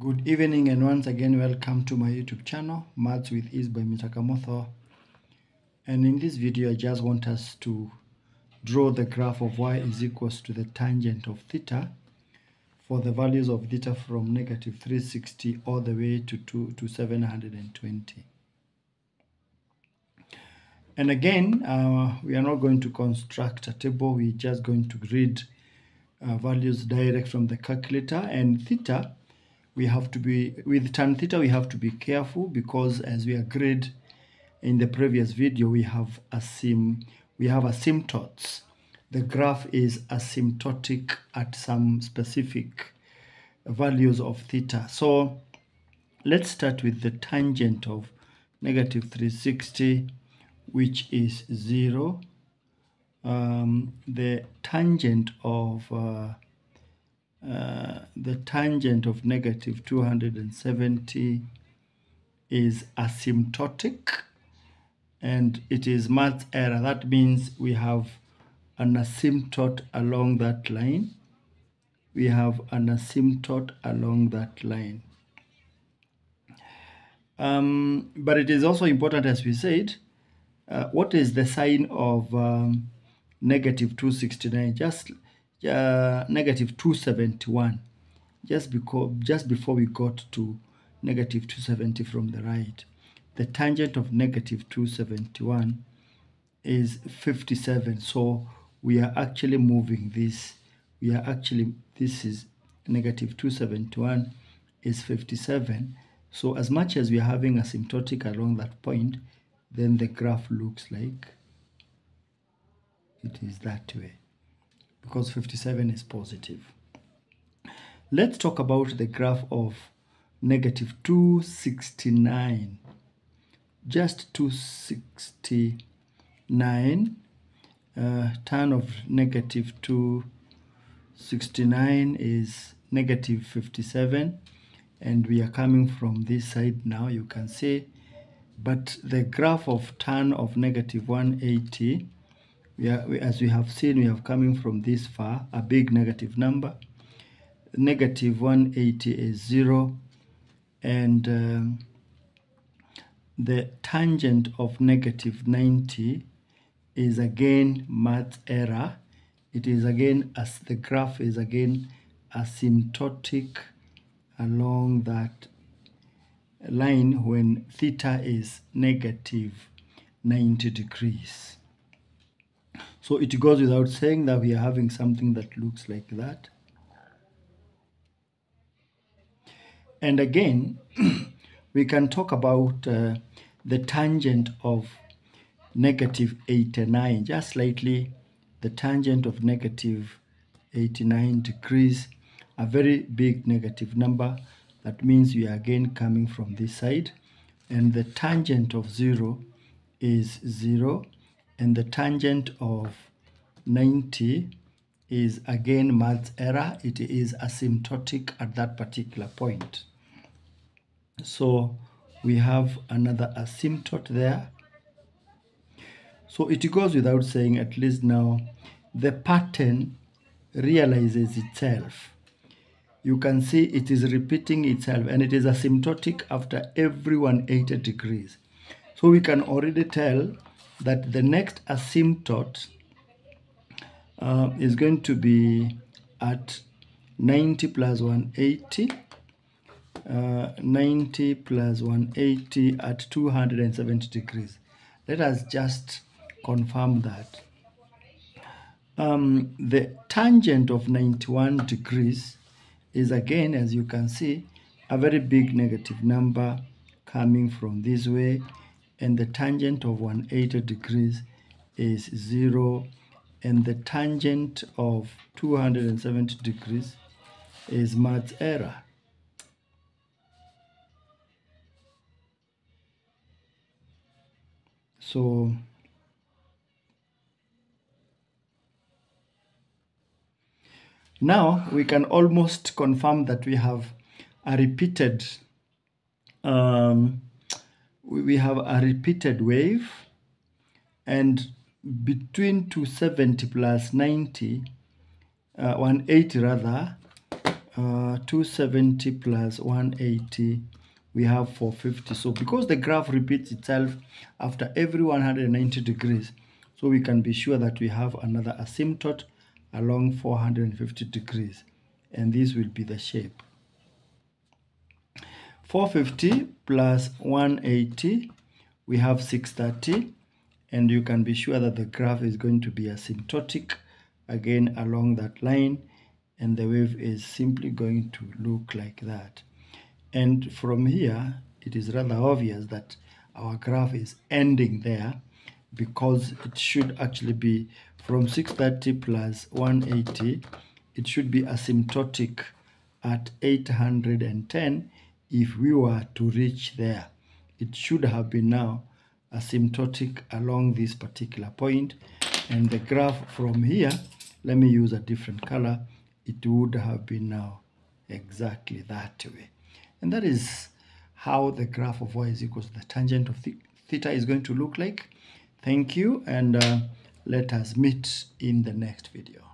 Good evening and once again welcome to my YouTube channel, Maths with Ease by Mr. Kamotho. And in this video I just want us to draw the graph of y is equals to the tangent of theta for the values of theta from negative 360 all the way to 720. And again, we are not going to construct a table, we're just going to read values direct from the calculator. And theta, we have to be, with tan theta, we have to be careful because as we agreed in the previous video, we have asymptotes. The graph is asymptotic at some specific values of theta. So let's start with the tangent of negative 360, which is 0. The tangent of negative 270 is asymptotic and it is math error. That means we have an asymptote along that line. We have an asymptote along that line. But it is also important, as we said, what is the sign of negative 269? Just negative 271, just before we got to negative 270 from the right. The tangent of negative 271 is 57. So we are actually moving this. This is negative 271 is 57. So as much as we are having asymptotic along that point, then the graph looks like it is that way, because 57 is positive. Let's talk about the graph of negative 269. Just 269. Tan of negative 269 is negative 57. And we are coming from this side now, you can see. But the graph of tan of negative 180, as we have seen, we have coming from this far, a big negative number. Negative 180 is 0. And the tangent of negative 90 is again math error. It is again, as the graph is again asymptotic along that line when theta is negative 90 degrees. So it goes without saying that we are having something that looks like that. And again, we can talk about the tangent of negative 89, just slightly the tangent of negative 89 degrees, a very big negative number. That means we are again coming from this side, and the tangent of 0 is 0, and the tangent of 90 is again math error. It is asymptotic at that particular point. So we have another asymptote there. So it goes without saying, at least now, the pattern realizes itself. You can see it is repeating itself, and it is asymptotic after every 180 degrees. So we can already tell that the next asymptote is going to be at 90 plus 180. 90 plus 180 at 270 degrees. Let us just confirm that. The tangent of 91 degrees is again, as you can see, a very big negative number coming from this way, and the tangent of 180 degrees is 0, and the tangent of 270 degrees is math error. So now we can almost confirm that we have a repeated wave, and between 270 plus 90, 180 rather, 270 plus 180, we have 450. So because the graph repeats itself after every 190 degrees, so we can be sure that we have another asymptote along 450 degrees, and this will be the shape. 450 plus 180, we have 630, and you can be sure that the graph is going to be asymptotic again along that line, and the wave is simply going to look like that. And from here, it is rather obvious that our graph is ending there, because it should actually be from 630 plus 180, it should be asymptotic at 810 if we were to reach there. It should have been now asymptotic along this particular point, and the graph from here, let me use a different color, it would have been now exactly that way. And that is how the graph of y is equals to the tangent of theta is going to look like. Thank you, and let us meet in the next video.